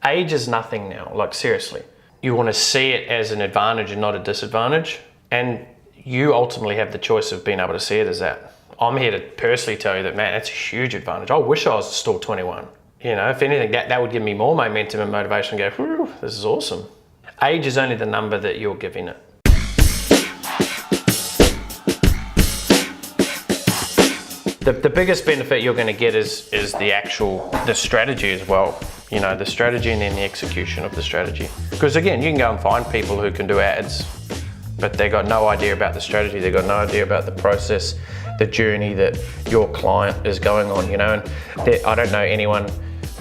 age is nothing now, like seriously. You want to see it as an advantage and not a disadvantage. And you ultimately have the choice of being able to see it as that. I'm here to personally tell you that, man, that's a huge advantage. I wish I was still 21. You know, if anything, that would give me more momentum and motivation and go, whew, this is awesome. Age is only the number that you're giving it. The biggest benefit you're going to get is the strategy as well. You know, the strategy and then the execution of the strategy. Because again, you can go and find people who can do ads, but they got no idea about the strategy. They got no idea about the process, the journey that your client is going on, you know. And I don't know anyone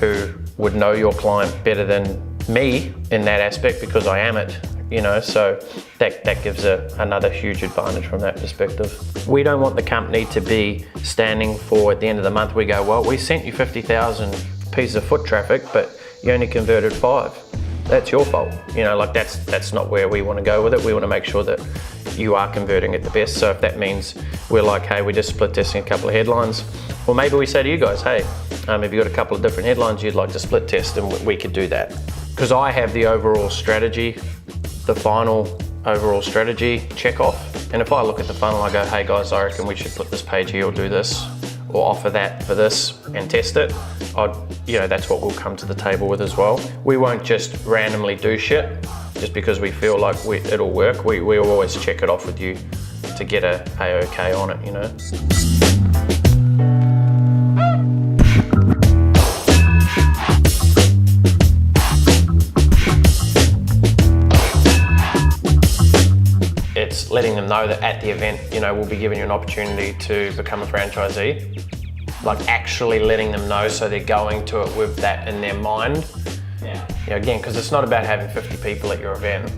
who would know your client better than me in that aspect, because I am it, you know. So that gives another huge advantage from that perspective. We don't want the company to be standing for, at the end of the month, we go, well, we sent you 50,000 pieces of foot traffic, but you only converted 5. That's your fault. You know, like that's not where we want to go with it. We want to make sure that you are converting at the best. So if that means we're like, hey, we're just split testing a couple of headlines, or maybe we say to you guys, hey, if you've got a couple of different headlines you'd like to split test, and we could do that. Because I have the overall strategy, the final overall strategy check off. And if I look at the funnel, I go, hey guys, I reckon we should put this page here or do this, or offer that for this and test it. You know, that's what we'll come to the table with as well. We won't just randomly do shit just because we feel like it'll work. We will always check it off with you to get a okay on it, you know. It's letting them know that at the event, you know, we'll be giving you an opportunity to become a franchisee. Like actually letting them know, so they're going to it with that in their mind. Yeah. You know, again, because it's not about having 50 people at your event,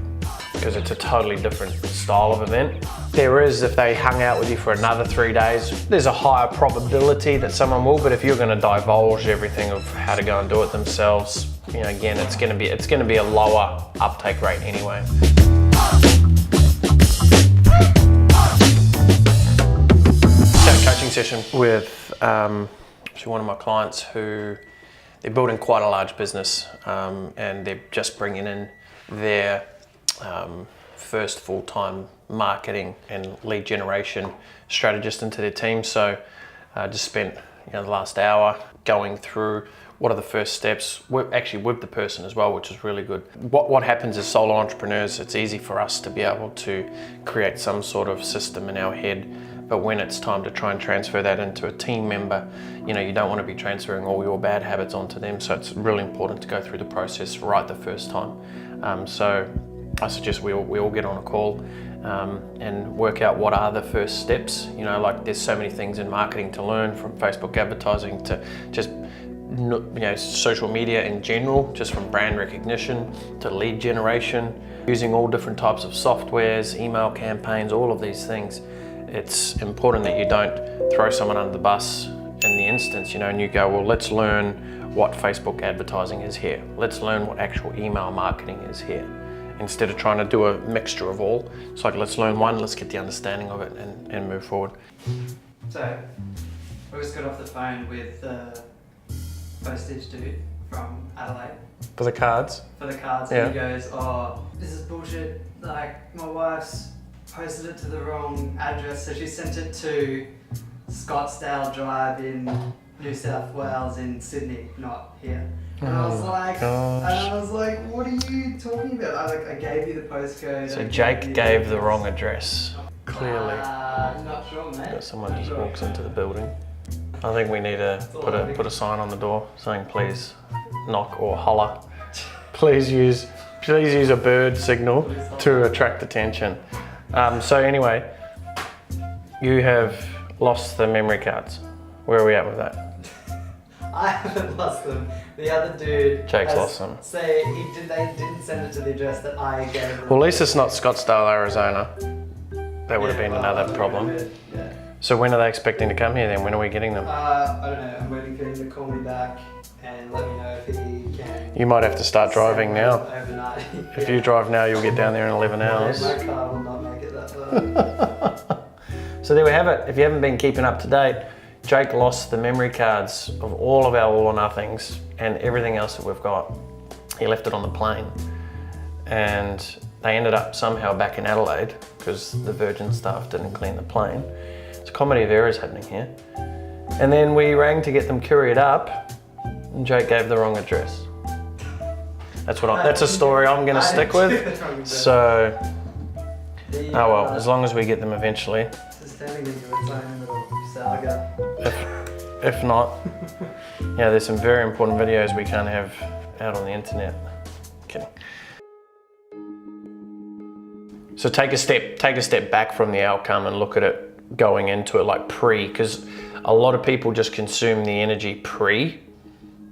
because it's a totally different style of event. There is, if they hung out with you for another 3 days, there's a higher probability that someone will, but if you're going to divulge everything of how to go and do it themselves, you know, again, it's going to be a lower uptake rate anyway. Coaching session with actually one of my clients who they're building quite a large business, and they're just bringing in their first full-time marketing and lead generation strategist into their team. So just spent the last hour going through what are the first steps, actually with the person as well, which is really good. What happens as solo entrepreneurs, it's easy for us to be able to create some sort of system in our head, but when it's time to try and transfer that into a team member, you know, you don't want to be transferring all your bad habits onto them. So it's really important to go through the process right the first time. So I suggest we all get on a call and work out what are the first steps. You know, like there's so many things in marketing to learn, from Facebook advertising to just, you know, social media in general, just from brand recognition to lead generation, using all different types of softwares, email campaigns, all of these things. It's important that you don't throw someone under the bus in the instance, you know, and you go, well, let's learn what Facebook advertising is here. Let's learn what actual email marketing is here. Instead of trying to do a mixture of all, it's like, let's learn one, let's get the understanding of it and move forward. So, I just got off the phone with the postage dude from Adelaide. For the cards? For the cards, yeah. And he goes, oh, this is bullshit. Like, my wife's posted it to the wrong address, so she sent it to Scottsdale Drive in New South Wales in Sydney, not here. And I was like, what are you talking about? I gave you the postcode. So Jake gave the wrong address, clearly. Not sure, mate. Someone just walks into the building. I think we need to put a sign on the door saying, please knock or holler. Please use a bird signal to attract attention. So anyway, you have lost the memory cards. Where are we at with that? I haven't lost them. The other dude Jake's lost them. Say they didn't send it to the address that I gave them. Well, at least it's not Scottsdale, Arizona. That would have been another problem. Yeah. So when are they expecting to come here then? When are we getting them? I don't know. I'm waiting for him to call me back and let me know if he can. You might have to start driving now. Overnight. If you drive now, you'll get down there in 11 hours. My car will not make it that far. So there we have it. If you haven't been keeping up to date, Jake lost the memory cards of all of our all or nothings and everything else that we've got. He left it on the plane, and they ended up somehow back in Adelaide because the Virgin staff didn't clean the plane. It's a comedy of errors happening here. And then we rang to get them couriered up, and Jake gave the wrong address. That's a story I'm going to stick with. So, oh well, as long as we get them eventually. It's turning into its own little saga. If not, yeah, there's some very important videos we can't have out on the internet. Kidding. So take a step back from the outcome and look at it going into it like because a lot of people just consume the energy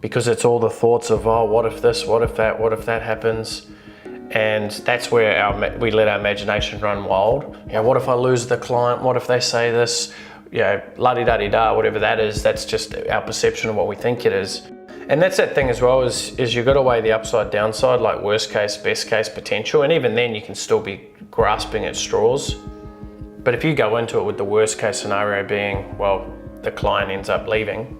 because it's all the thoughts of, oh, what if this, what if that happens? And that's where we let our imagination run wild. You know, what if I lose the client? What if they say this? You know, la-di-da-di-da, whatever that is, that's just our perception of what we think it is. And that's that thing as well, is you've got to weigh the upside, downside, like worst case, best case, potential. And even then you can still be grasping at straws. But if you go into it with the worst case scenario being, well, the client ends up leaving,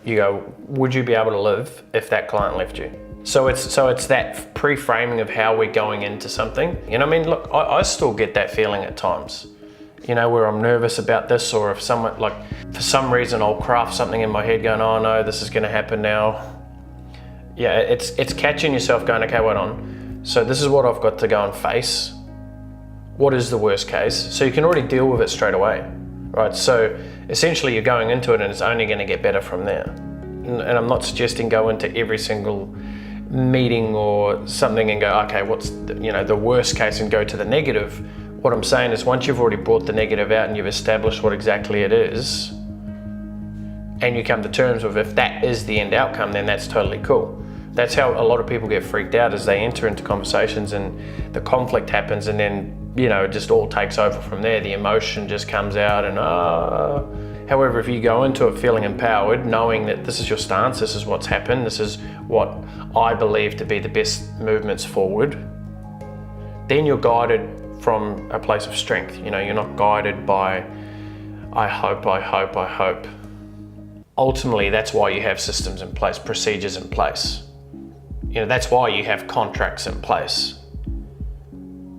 you go, would you be able to live if that client left you? So it's that pre-framing of how we're going into something. You know what I mean? Look, I still get that feeling at times. You know, where I'm nervous about this, or if someone, like, for some reason I'll craft something in my head going, oh no, this is gonna happen now. Yeah, it's catching yourself going, okay, wait on. So this is what I've got to go and face. What is the worst case? So you can already deal with it straight away, right? So essentially you're going into it and it's only gonna get better from there. And I'm not suggesting go into every single meeting or something and go, okay, what's the worst case, and go to the negative. What I'm saying is, once you've already brought the negative out and you've established what exactly it is, and you come to terms with if that is the end outcome, then that's totally cool. That's how a lot of people get freaked out, as they enter into conversations and the conflict happens, and then, it just all takes over from there. The emotion just comes out and However, if you go into it feeling empowered, knowing that this is your stance, this is what's happened, this is what I believe to be the best movements forward, then you're guided from a place of strength. You're not guided by, I hope. Ultimately, that's why you have systems in place, procedures in place. That's why you have contracts in place.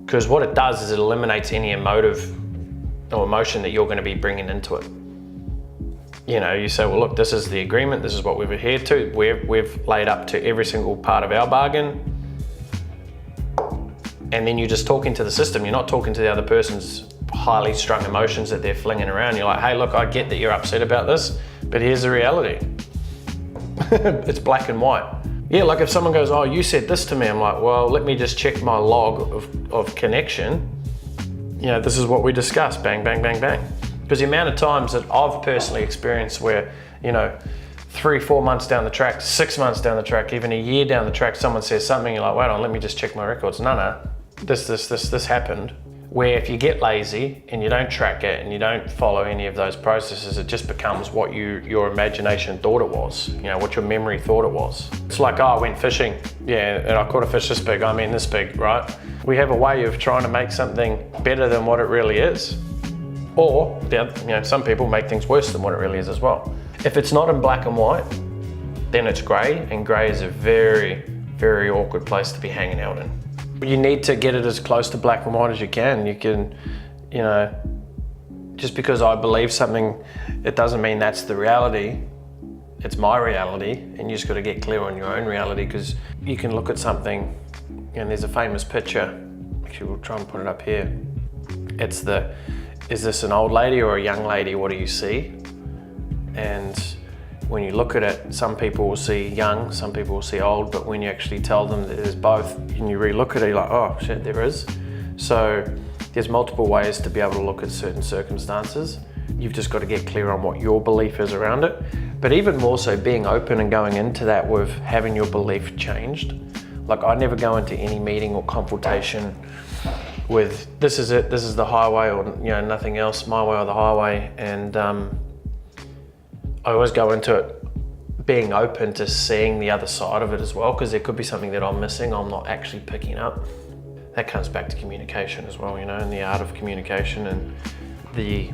Because what it does is it eliminates any emotive or emotion that you're going to be bringing into it. You say, well, look, this is the agreement, this is what we've adhered to, we've laid up to every single part of our bargain. And then you're just talking to the system. You're not talking to the other person's highly strung emotions that they're flinging around. You're like, hey, look, I get that you're upset about this, but here's the reality. It's black and white. Yeah, like if someone goes, oh, you said this to me, I'm like, well, let me just check my log of connection. This is what we discussed, bang, bang, bang, bang. Because the amount of times that I've personally experienced where, 3-4 months down the track, 6 months down the track, even a year down the track, someone says something, you're like, wait on, let me just check my records. No, this happened. Where if you get lazy and you don't track it and you don't follow any of those processes, it just becomes what your imagination thought it was, what your memory thought it was. It's like, oh, I went fishing, yeah, and I caught a fish this big, this big, right? We have a way of trying to make something better than what it really is. Or, some people make things worse than what it really is as well. If it's not in black and white, then it's grey, and grey is a very, very awkward place to be hanging out in. You need to get it as close to black and white as you can. You can, just because I believe something, it doesn't mean that's the reality. It's my reality, and you just got to get clear on your own reality, because you can look at something, and there's a famous picture. Actually, we'll try and put it up here. It's is this an old lady or a young lady? What do you see? And when you look at it, some people will see young, some people will see old, but when you actually tell them that there's both and you re-look at it, you're like, oh shit, there is. So there's multiple ways to be able to look at certain circumstances. You've just got to get clear on what your belief is around it. But even more so, being open and going into that with having your belief changed. Like, I never go into any meeting or consultation with this is it, this is the highway, or nothing else, my way or the highway. And I always go into it being open to seeing the other side of it as well, because there could be something that I'm missing, I'm not actually picking up. That comes back to communication as well, and the art of communication and the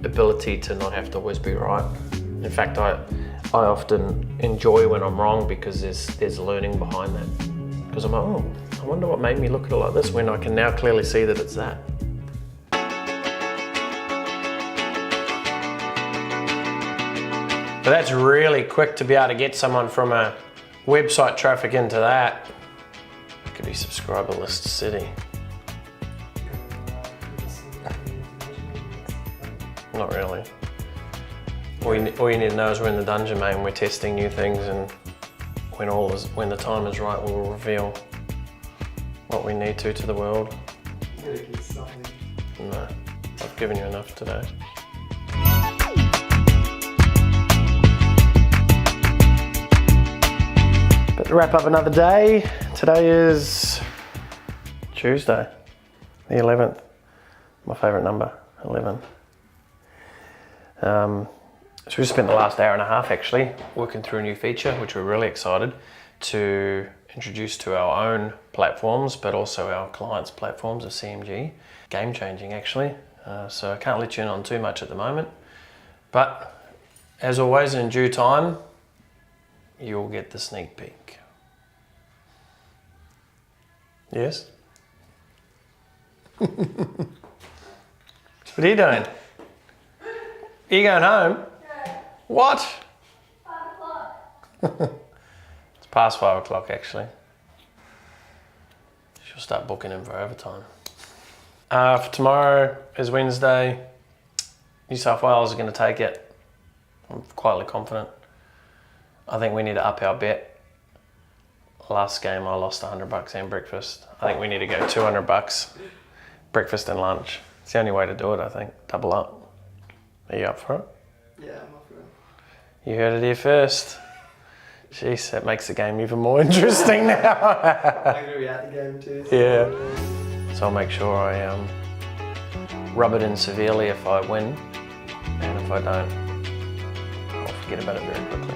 ability to not have to always be right. In fact, I often enjoy when I'm wrong because there's learning behind that. Because I'm like, oh, I wonder what made me look at it like this when I can now clearly see that it's that. But that's really quick to be able to get someone from a website traffic into that. Could be subscriber list city. Not really. All you need to know is we're in the dungeon, mate, and we're testing new things, and when the time is right, we'll reveal what we need to the world. You gotta get something. No, I've given you enough today. But to wrap up another day, today is Tuesday, the 11th. My favourite number, 11. So we spent the last hour and a half actually working through a new feature, which we're really excited to introduce to our own platforms, but also our clients' platforms of CMG. Game changing actually. So I can't let you in on too much at the moment, but as always, in due time, you'll get the sneak peek. Yes? What are you doing? Are you going home? Yeah. What? 5 o'clock. It's past 5 o'clock actually. She'll start booking in for overtime. For tomorrow is Wednesday. New South Wales is going to take it. I'm quietly confident. I think we need to up our bet. Last game I lost $100 and breakfast. I think we need to go $200, breakfast and lunch. It's the only way to do it, I think. Double up. Are you up for it? Yeah, I'm up for it. You heard it here first. Jeez, that makes the game even more interesting now. I'm gonna be at the game too. So. Yeah. So I'll make sure I rub it in severely if I win, and if I don't, I'll forget about it very quickly.